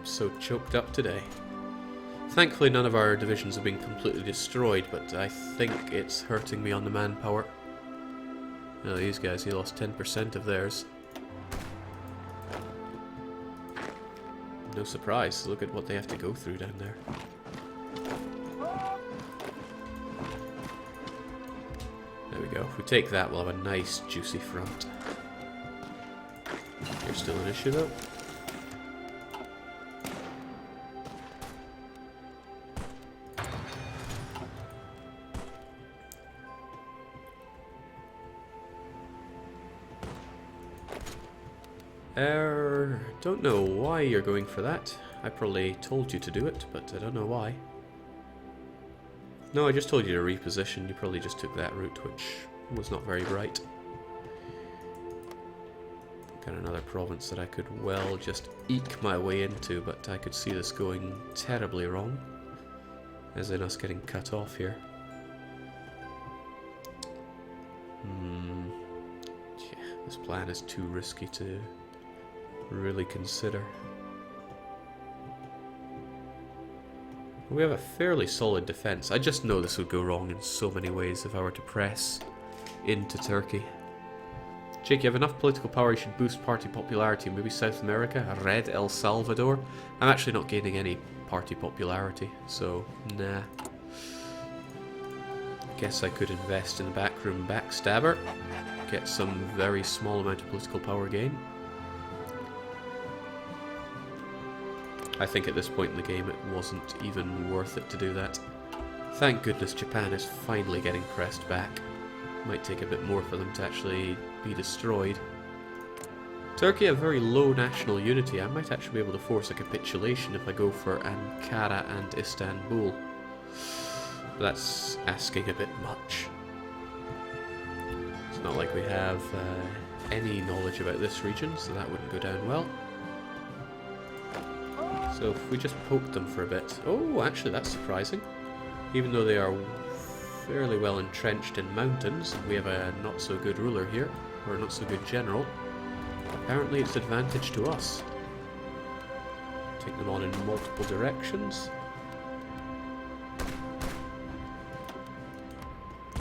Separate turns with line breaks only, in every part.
so choked up today. Thankfully none of our divisions have been completely destroyed, but I think it's hurting me on the manpower. Oh, these guys, he lost 10% of theirs. No surprise, look at what they have to go through down there. There we go. If we take that, we'll have a nice, juicy front. You're still an issue, though. Don't know why you're going for that. I probably told you to do it, but I don't know why. No, I just told you to reposition. You probably just took that route, which was not very bright. Got another province that I could well just eke my way into, but I could see this going terribly wrong. As in us getting cut off here. Yeah, this plan is too risky to really consider. We have a fairly solid defense. I just know this would go wrong in so many ways if I were to press into Turkey. Jake, you have enough political power, you should boost party popularity. Maybe South America, Red El Salvador. I'm actually not gaining any party popularity, so nah. Guess I could invest in the backroom backstabber. Get some very small amount of political power gain. I think at this point in the game it wasn't even worth it to do that. Thank goodness Japan is finally getting pressed back. Might take a bit more for them to actually be destroyed. Turkey have very low national unity. I might actually be able to force a capitulation if I go for Ankara and Istanbul. But that's asking a bit much. It's not like we have any knowledge about this region, so that wouldn't go down well. So if we just poke them for a bit... Oh, actually that's surprising. Even though they are fairly well entrenched in mountains, we have a not so good ruler here, or a not so good general. Apparently it's advantage to us. Take them on in multiple directions.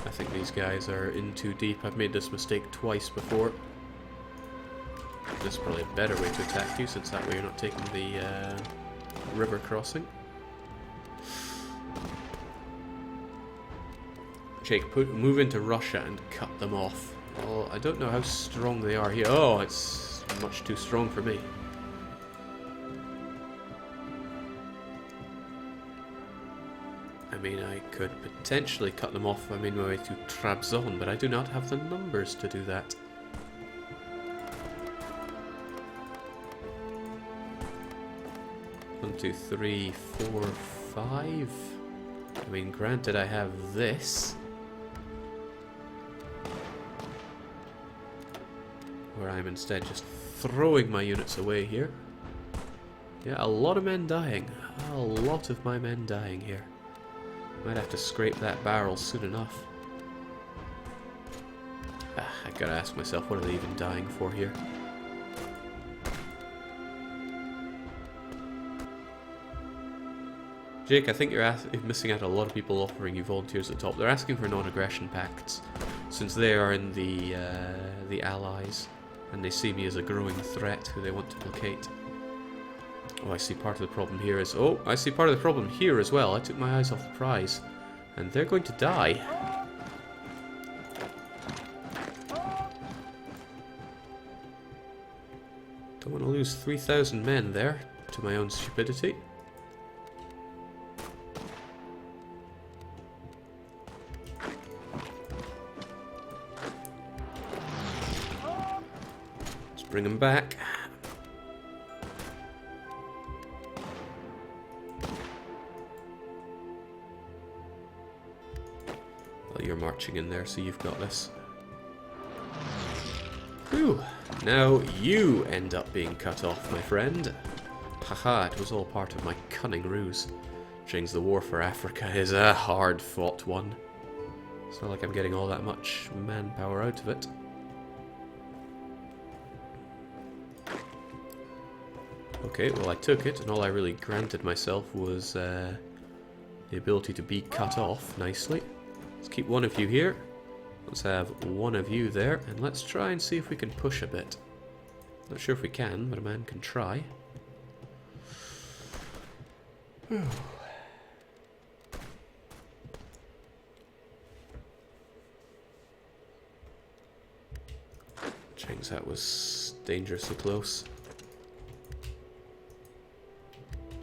I think these guys are in too deep. I've made this mistake twice before. This is probably a better way to attack you, since that way you're not taking the river crossing. Jake, move into Russia and cut them off. Well, I don't know how strong they are here. Oh, it's much too strong for me. I mean, I could potentially cut them off if I made my way to Trabzon, but I do not have the numbers to do that. One, two, three, four, five. I mean, granted, I have this, where I'm instead just throwing my units away here. Yeah, a lot of men dying. A lot of my men dying here. Might have to scrape that barrel soon enough. I gotta ask myself, what are they even dying for here? Jake, I think you're missing out on a lot of people offering you volunteers at the top. They're asking for non-aggression pacts, since they are in the Allies, and they see me as a growing threat who they want to placate. Oh, I see part of the problem here is... Oh, I see part of the problem here as well. I took my eyes off the prize, and they're going to die. Don't want to lose 3,000 men there to my own stupidity. Bring them back. Well, you're marching in there, so you've got this. Whew. Now you end up being cut off, my friend. Haha, it was all part of my cunning ruse. James, the war for Africa is a hard-fought one. It's not like I'm getting all that much manpower out of it. Okay, well I took it, and all I really granted myself was the ability to be cut off nicely. Let's keep one of you here. Let's have one of you there, and let's try and see if we can push a bit. Not sure if we can, but a man can try. Jeez, that was dangerously close.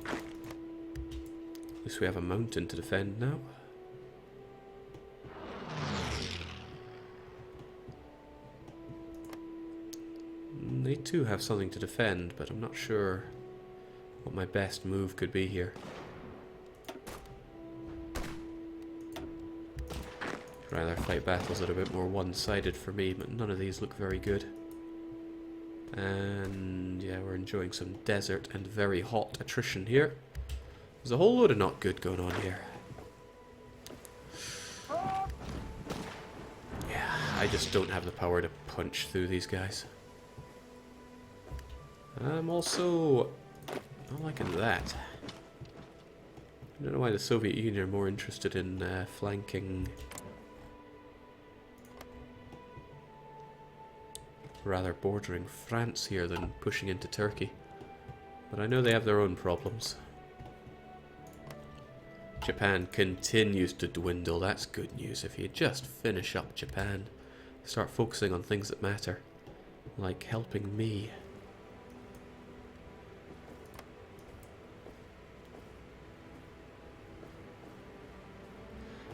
At least we have a mountain to defend now. They too have something to defend, but I'm not sure what my best move could be here. I'd rather fight battles that are a bit more one-sided for me, but none of these look very good. And yeah, we're enjoying some desert and very hot attrition here. There's a whole load of not good going on here. Yeah, I just don't have the power to punch through these guys. I'm also not liking that. I don't know why the Soviet Union are more interested in flanking, rather bordering France here than pushing into Turkey. But I know they have their own problems. Japan continues to dwindle. That's good news. If you just finish up Japan, start focusing on things that matter, like helping me.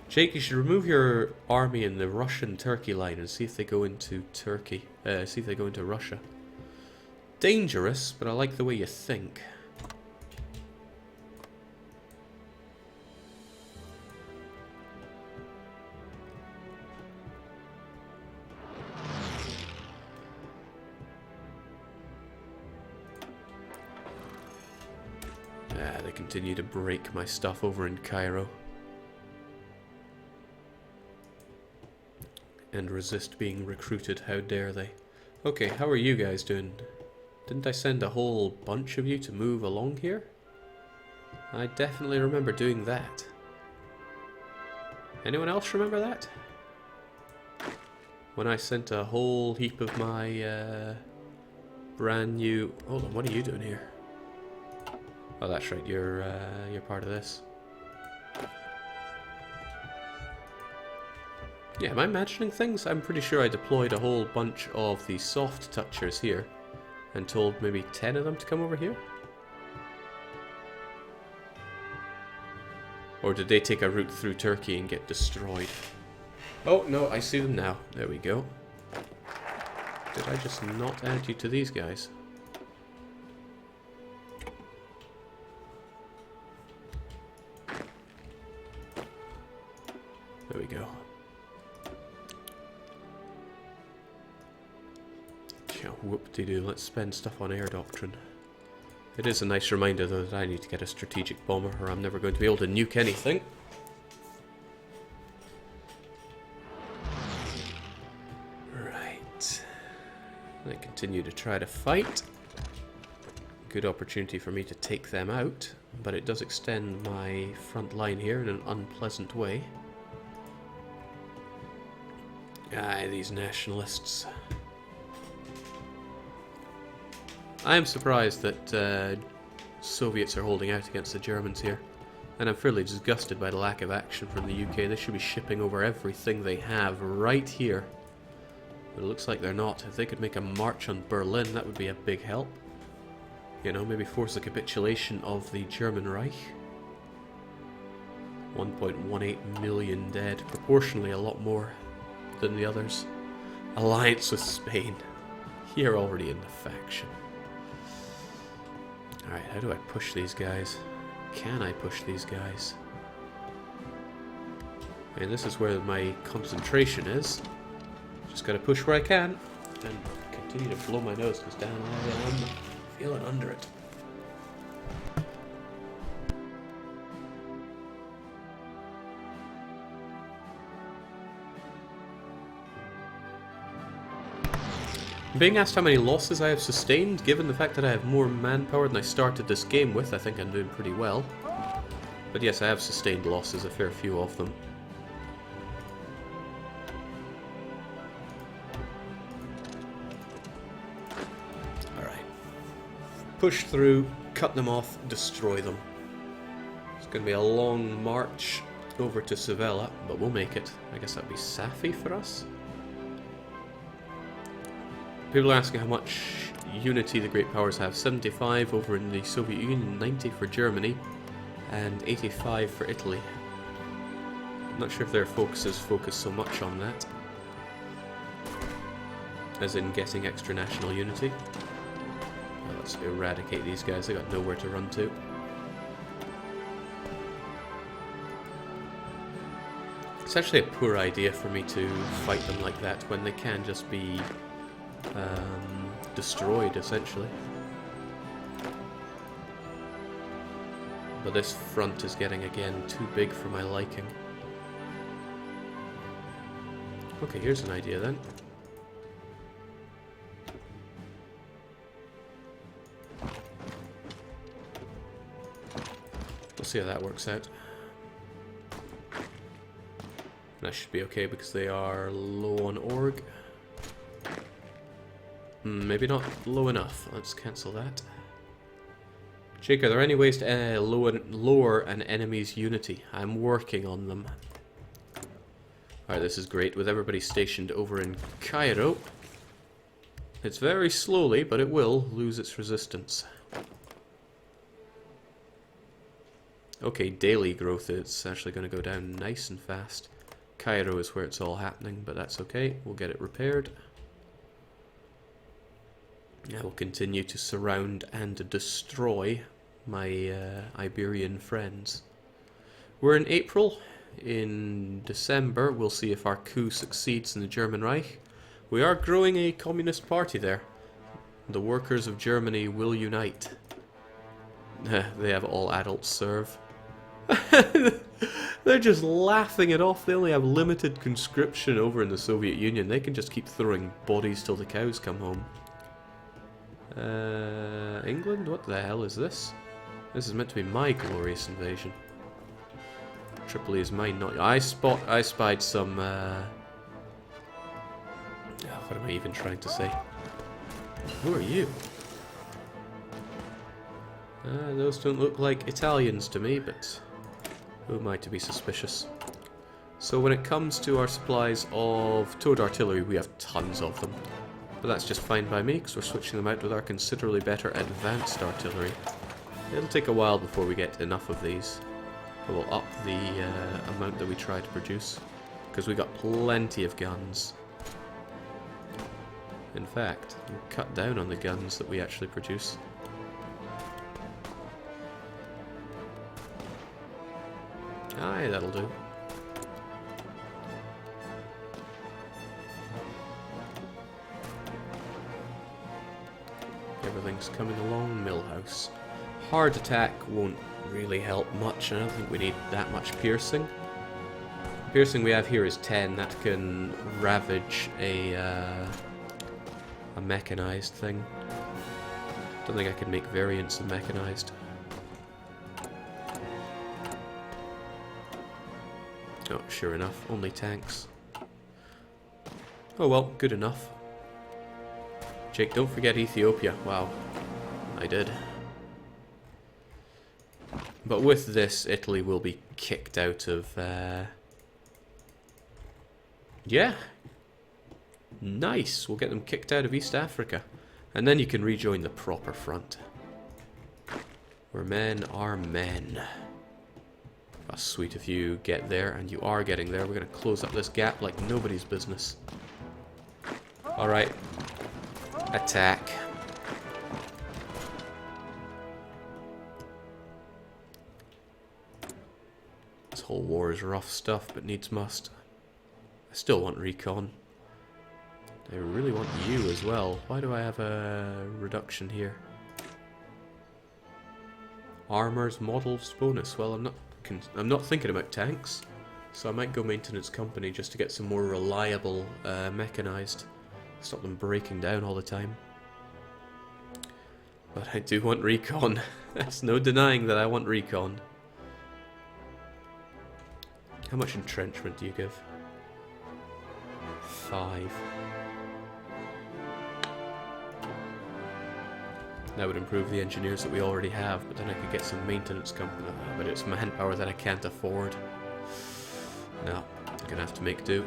Jake, you should remove your army in the Russian-Turkey line and see if they go into Turkey. See if they go into Russia. Dangerous, but I like the way you think. They continue to break my stuff over in Cairo. And resist being recruited, how dare they. Okay, how are you guys doing? Didn't I send a whole bunch of you to move along here? I definitely remember doing that. Anyone else remember that? When I sent a whole heap of my brand new... Hold on, what are you doing here? Oh, that's right, you're part of this. Yeah, am I imagining things? I'm pretty sure I deployed a whole bunch of the soft touchers here and told maybe 10 of them to come over here? Or did they take a route through Turkey and get destroyed? Oh, no, I see them now. There we go. Did I just not add you to these guys? There we go. Whoop-de-doo, let's spend stuff on air doctrine. It is a nice reminder though that I need to get a strategic bomber or I'm never going to be able to nuke anything. Right. They continue to try to fight. Good opportunity for me to take them out, but it does extend my front line here in an unpleasant way. Aye, these nationalists. I am surprised that Soviets are holding out against the Germans here, and I'm fairly disgusted by the lack of action from the UK. They should be shipping over everything they have right here, but it looks like they're not. If they could make a march on Berlin, that would be a big help. You know, maybe force the capitulation of the German Reich. 1.18 million dead, proportionally a lot more than the others. Alliance with Spain. You're already in the faction. Alright, how do I push these guys? Can I push these guys? And this is where my concentration is. Just gotta push where I can and continue to blow my nose because down I am feeling under it. Being asked how many losses I have sustained, given the fact that I have more manpower than I started this game with, I think I'm doing pretty well. But yes, I have sustained losses, a fair few of them. Alright. Push through, cut them off, destroy them. It's going to be a long march over to Sevilla, but we'll make it. I guess that'd be Safi for us. People are asking how much unity the Great Powers have. 75 over in the Soviet Union, 90 for Germany, and 85 for Italy. I'm not sure if their focus so much on that, as in getting extra national unity. Well, let's eradicate these guys, they got nowhere to run to. It's actually a poor idea for me to fight them like that when they can just be destroyed, essentially. But this front is getting, again, too big for my liking. Okay, here's an idea then. We'll see how that works out. That should be okay because they are low on org. Maybe not low enough. Let's cancel that. Jake, are there any ways to lower an enemy's unity? I'm working on them. Alright, this is great. With everybody stationed over in Cairo, it's very slowly, but it will lose its resistance. Okay, daily growth is actually going to go down nice and fast. Cairo is where it's all happening, but that's okay. We'll get it repaired. I will continue to surround and destroy my Iberian friends. We're in April. In December, we'll see if our coup succeeds in the German Reich. We are growing a communist party there. The workers of Germany will unite. They have all adults serve. They're just laughing it off. They only have limited conscription over in the Soviet Union. They can just keep throwing bodies till the cows come home. England? What the hell is this? This is meant to be my glorious invasion. Tripoli is mine, not... I spied some... what am I even trying to say? Who are you? Those don't look like Italians to me, but... who am I to be suspicious? So when it comes to our supplies of towed artillery, we have tons of them. But that's just fine by me, because we're switching them out with our considerably better advanced artillery. It'll take a while before we get enough of these. But we'll up the amount that we try to produce, because we got plenty of guns. In fact, we'll cut down on the guns that we actually produce. Aye, that'll do. Everything's coming along. Millhouse. Hard attack won't really help much. I don't think we need that much piercing. The piercing we have here is 10. That can ravage a mechanized thing. Don't think I can make variants of mechanized. Oh, sure enough, only tanks. Oh well, good enough. Jake, don't forget Ethiopia. Wow, I did. But with this, Italy will be kicked out of... Yeah. Nice, we'll get them kicked out of East Africa. And then you can rejoin the proper front. Where men are men. Oh, sweet, if you get there, and you are getting there, we're going to close up this gap like nobody's business. Alright. Attack. This whole war is rough stuff, but needs must. I still want recon. I really want you as well. Why do I have a reduction here? Armors, models, bonus. Well, I'm not thinking about tanks, so I might go maintenance company just to get some more reliable mechanized. Stop them breaking down all the time. But I do want recon. There's no denying that I want recon. How much entrenchment do you give? 5. That would improve the engineers that we already have, but then I could get some maintenance company. But it's manpower that I can't afford. No, I'm gonna have to make do.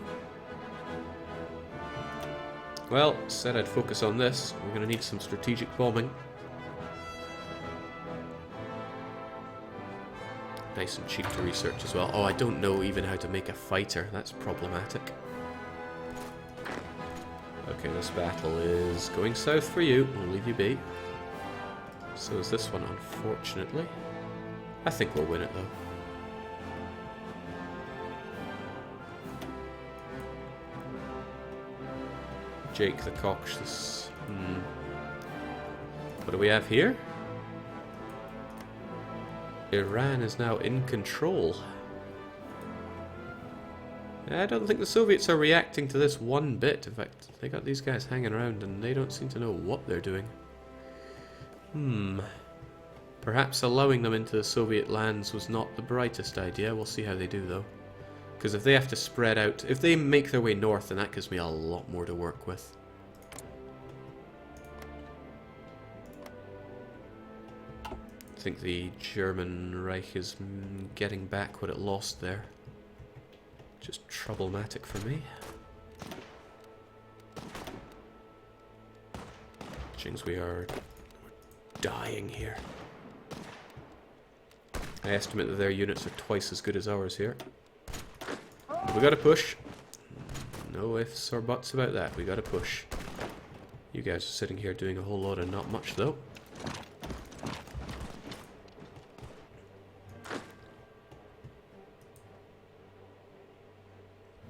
Well, said I'd focus on this. We're gonna need some strategic bombing. Nice and cheap to research as well. Oh, I don't know even how to make a fighter. That's problematic. Okay, this battle is going south for you. We'll leave you be. So is this one, unfortunately. I think we'll win it, though. Jake the Cocksh, this... What do we have here? Iran is now in control. I don't think the Soviets are reacting to this one bit. In fact, they got these guys hanging around and they don't seem to know what they're doing. Perhaps allowing them into the Soviet lands was not the brightest idea. We'll see how they do, though. Because if they have to spread out... If they make their way north, then that gives me a lot more to work with. I think the German Reich is getting back what it lost there. Just problematic for me. Jings, we are dying here. I estimate that their units are twice as good as ours here. But we gotta push. No ifs or buts about that. We gotta push. You guys are sitting here doing a whole lot of not much, though.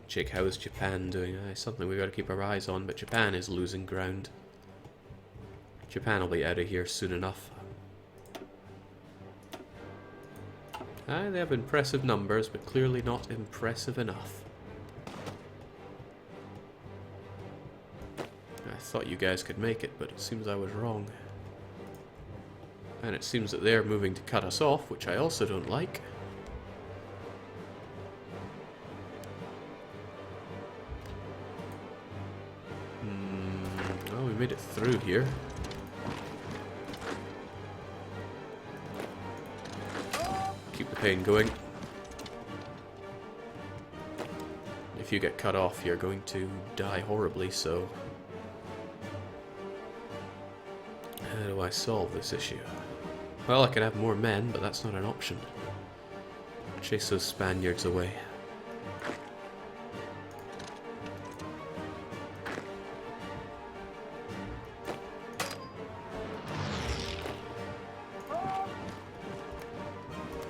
Jake, how is Japan doing? Something we've got to keep our eyes on, but Japan is losing ground. Japan will be out of here soon enough. They have impressive numbers, but clearly not impressive enough. I thought you guys could make it, but it seems I was wrong. And it seems that they're moving to cut us off, which I also don't like. Oh, we made it through here. Keep the pain going. If you get cut off, you're going to die horribly, so... How do I solve this issue? Well, I could have more men, but that's not an option. Chase those Spaniards away.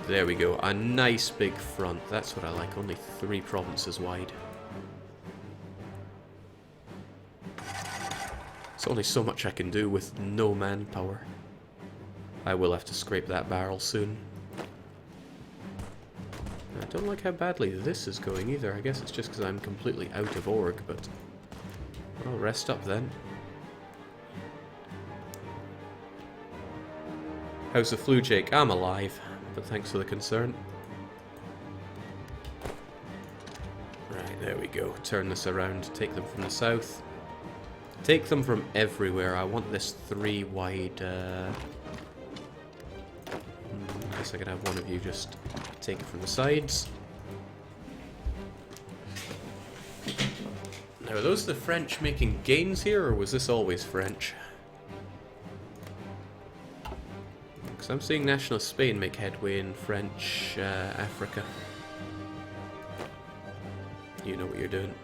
There we go, a nice big front. That's what I like, only 3 provinces wide. There's only so much I can do with no manpower. I will have to scrape that barrel soon. I don't like how badly this is going either. I guess it's just because I'm completely out of org, but... Well, rest up then. How's the flu, Jake? I'm alive. But thanks for the concern. Right, there we go. Turn this around, take them from the south. Take them from everywhere. I want this 3 wide... I guess I could have one of you just take it from the sides. Now, are those the French making gains here, or was this always French? Because I'm seeing Nationalist Spain make headway in French Africa. You know what you're doing.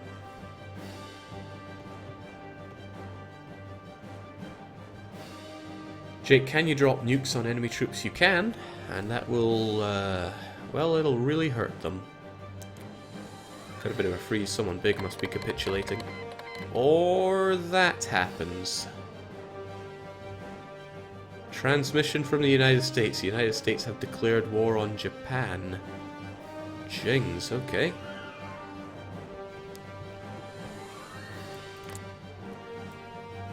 Jake, can you drop nukes on enemy troops? You can, and that will, well, it'll really hurt them. Got a bit of a freeze, someone big must be capitulating. Or that happens. Transmission from the United States. The United States have declared war on Japan. Jings, okay.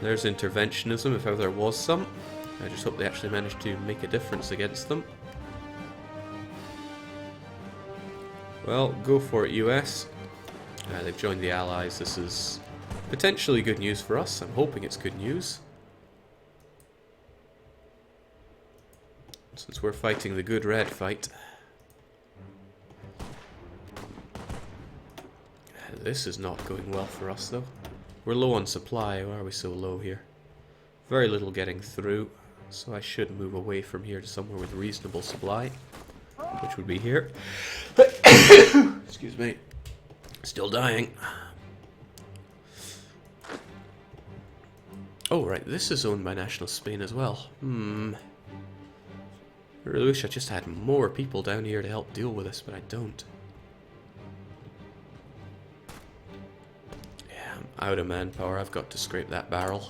There's interventionism, if ever there was some. I just hope they actually managed to make a difference against them. Well, go for it, US. They've joined the Allies. This is potentially good news for us. I'm hoping it's good news. Since we're fighting the good red fight. This is not going well for us, though. We're low on supply. Why are we so low here? Very little getting through, so I should move away from here to somewhere with reasonable supply, which would be here. Excuse me. Still dying. Oh, right, this is owned by National Spain as well. I really wish I just had more people down here to help deal with this, but I don't. Yeah, I'm out of manpower. I've got to scrape that barrel.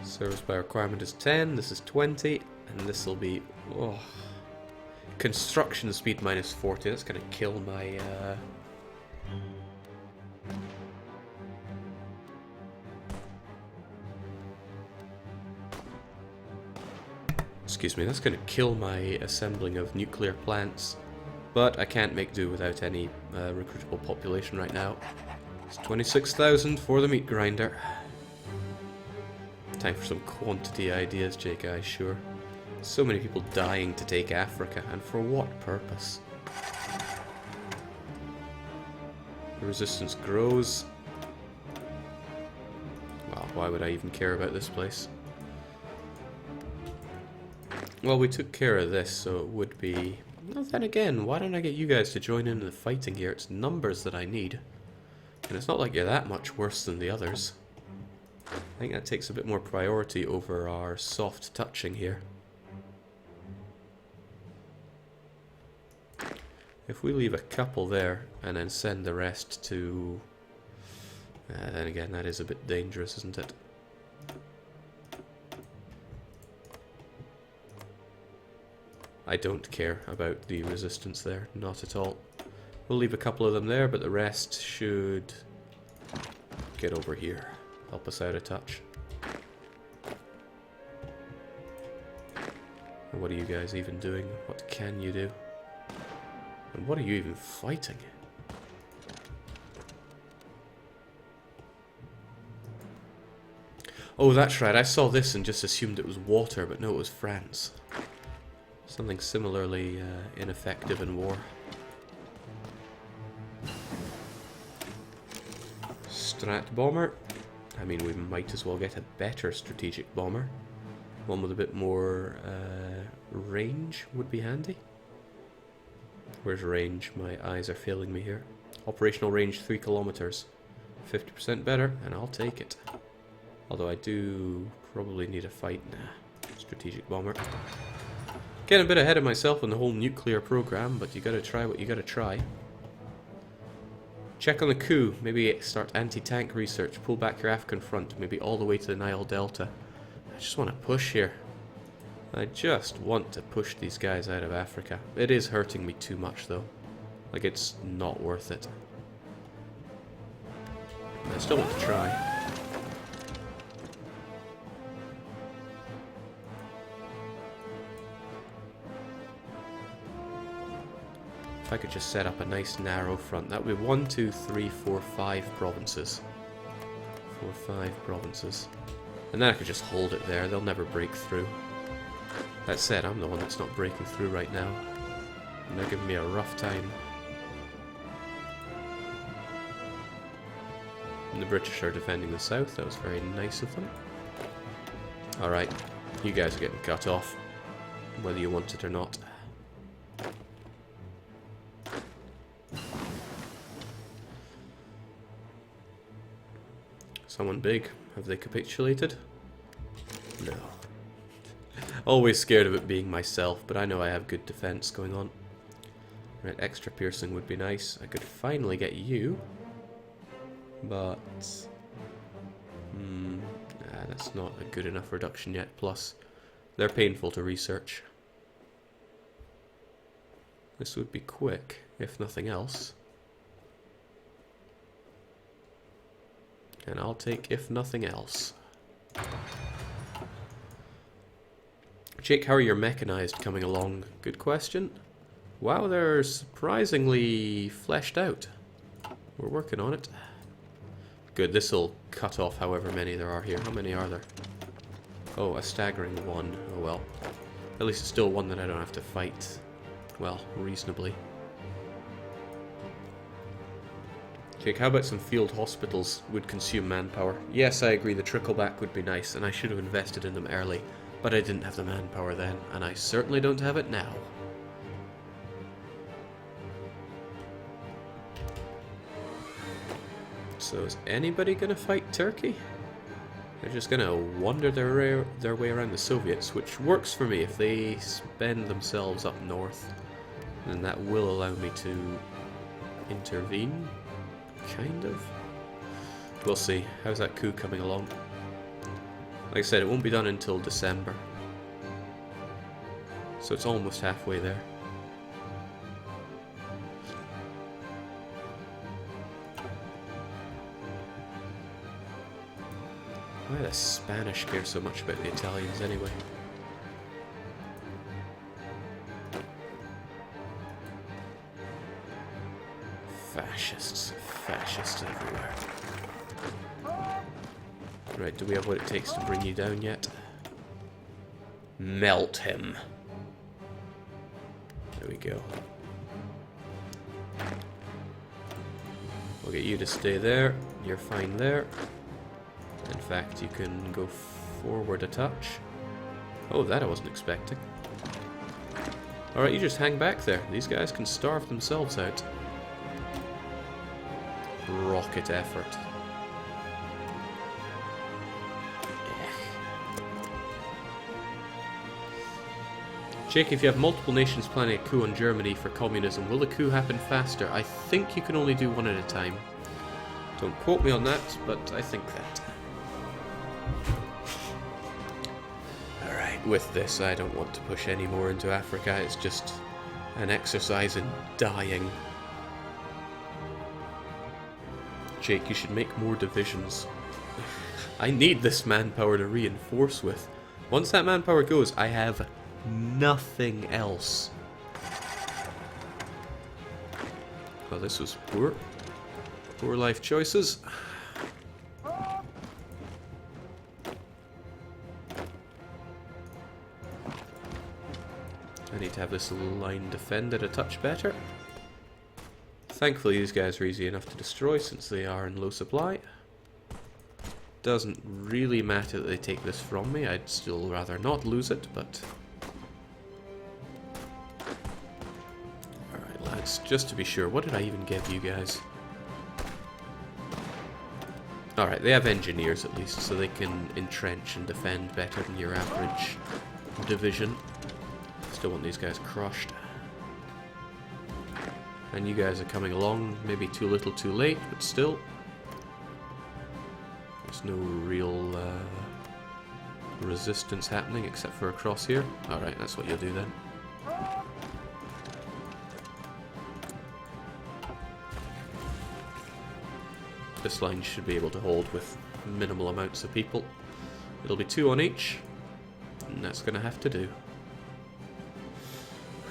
Service by requirement is 10, this is 20, and this will be... Oh. Construction speed minus 40, that's going to kill my... Excuse me, that's going to kill my assembling of nuclear plants. But I can't make do without any recruitable population right now. It's 26,000 for the meat grinder. Time for some quantity ideas, J-Guys, sure. So many people dying to take Africa, and for what purpose? The resistance grows. Well, why would I even care about this place? Well, we took care of this, so it would be... Well, then again, why don't I get you guys to join in the fighting here? It's numbers that I need. And it's not like you're that much worse than the others. I think that takes a bit more priority over our soft touching here. If we leave a couple there and then send the rest to... then again, that is a bit dangerous, isn't it? I don't care about the resistance there, not at all. We'll leave a couple of them there, but the rest should get over here. Help us out a touch. And what are you guys even doing? What can you do? And what are you even fighting? Oh, that's right. I saw this and just assumed it was water, but no, it was France. Something similarly ineffective in war. Strat bomber. I mean, we might as well get a better strategic bomber. One with a bit more range would be handy. Where's range? My eyes are failing me here. Operational range 3 kilometers. 50% better, and I'll take it. Although I do probably need a fight. Nah, strategic bomber. Getting a bit ahead of myself on the whole nuclear program, but you gotta try what you gotta try. Check on the coup. Maybe start anti-tank research. Pull back your African front, maybe all the way to the Nile Delta. I just want to push here. I just want to push these guys out of Africa. It is hurting me too much, though. Like, it's not worth it. I still want to try. If I could just set up a nice narrow front, that would be 1, 2, 3, 4, 5 provinces. 4, 5 provinces. And then I could just hold it there, they'll never break through. That said, I'm the one that's not breaking through right now. And they're giving me a rough time. And the British are defending the south, that was very nice of them. Alright, you guys are getting cut off, whether you want it or not. Someone big. Have they capitulated? No. Always scared of it being myself, but I know I have good defense going on. Right, extra piercing would be nice. I could finally get you. But... that's not a good enough reduction yet. Plus, they're painful to research. This would be quick, if nothing else. And I'll take if nothing else. Jake, how are your mechanized coming along? Good question. Wow, they're surprisingly fleshed out. We're working on it. Good, this'll cut off however many there are here. How many are there? Oh, a staggering one. Oh well. At least it's still one that I don't have to fight, well, reasonably. Jake, how about some field hospitals would consume manpower? Yes, I agree, the trickleback would be nice, and I should have invested in them early. But I didn't have the manpower then, and I certainly don't have it now. So is anybody gonna fight Turkey? They're just gonna wander their way around the Soviets, which works for me. If they spend themselves up north, then that will allow me to intervene, kind of. We'll see. How's that coup coming along? Like I said, it won't be done until December, so it's almost halfway there. Why does the Spanish care so much about the Italians anyway? Fascists. Fascists everywhere. Right, do we have what it takes to bring you down yet? Melt him. There we go. We'll get you to stay there. You're fine there. In fact, you can go forward a touch. Oh, that I wasn't expecting. Alright, you just hang back there. These guys can starve themselves out. Rocket effort. Jake, if you have multiple nations planning a coup on Germany for communism, will the coup happen faster? I think you can only do one at a time. Don't quote me on that, but I think that. Alright, with this, I don't want to push any more into Africa. It's just an exercise in dying. Jake, you should make more divisions. I need this manpower to reinforce with. Once that manpower goes, I have nothing else. Well, this was poor. Poor life choices. I need to have this line defended a touch better. Thankfully, these guys are easy enough to destroy since they are in low supply. Doesn't really matter that they take this from me. I'd still rather not lose it, but... Alright, lads, just to be sure, what did I even give you guys? Alright, they have engineers at least, so they can entrench and defend better than your average division. Still want these guys crushed. And you guys are coming along, maybe too little too late, but still. There's no real resistance happening except for across here. Alright, that's what you'll do then. This line should be able to hold with minimal amounts of people. It'll be 2 on each, and that's going to have to do.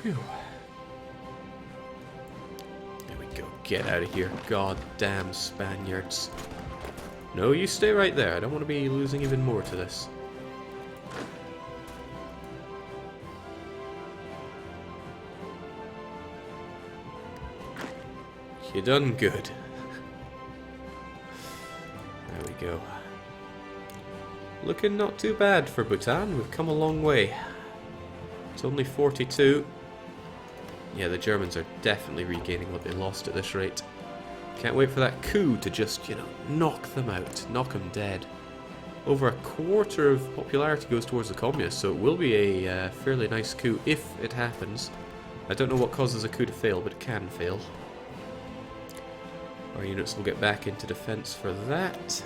Phew. There we go. Get out of here. Goddamn Spaniards. No, you stay right there. I don't want to be losing even more to this. You done good. There we go. Looking not too bad for Bhutan. We've come a long way. It's only 42. Yeah, the Germans are definitely regaining what they lost at this rate. Can't wait for that coup to just, you know, knock them out, knock them dead. Over a quarter of popularity goes towards the communists, so it will be a fairly nice coup if it happens. I don't know what causes a coup to fail, but it can fail. Our units will get back into defense for that.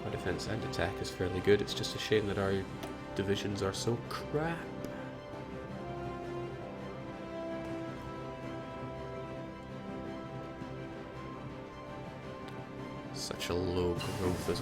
Our defense and attack is fairly good. It's just a shame that our divisions are so crap. Such a low growth as well.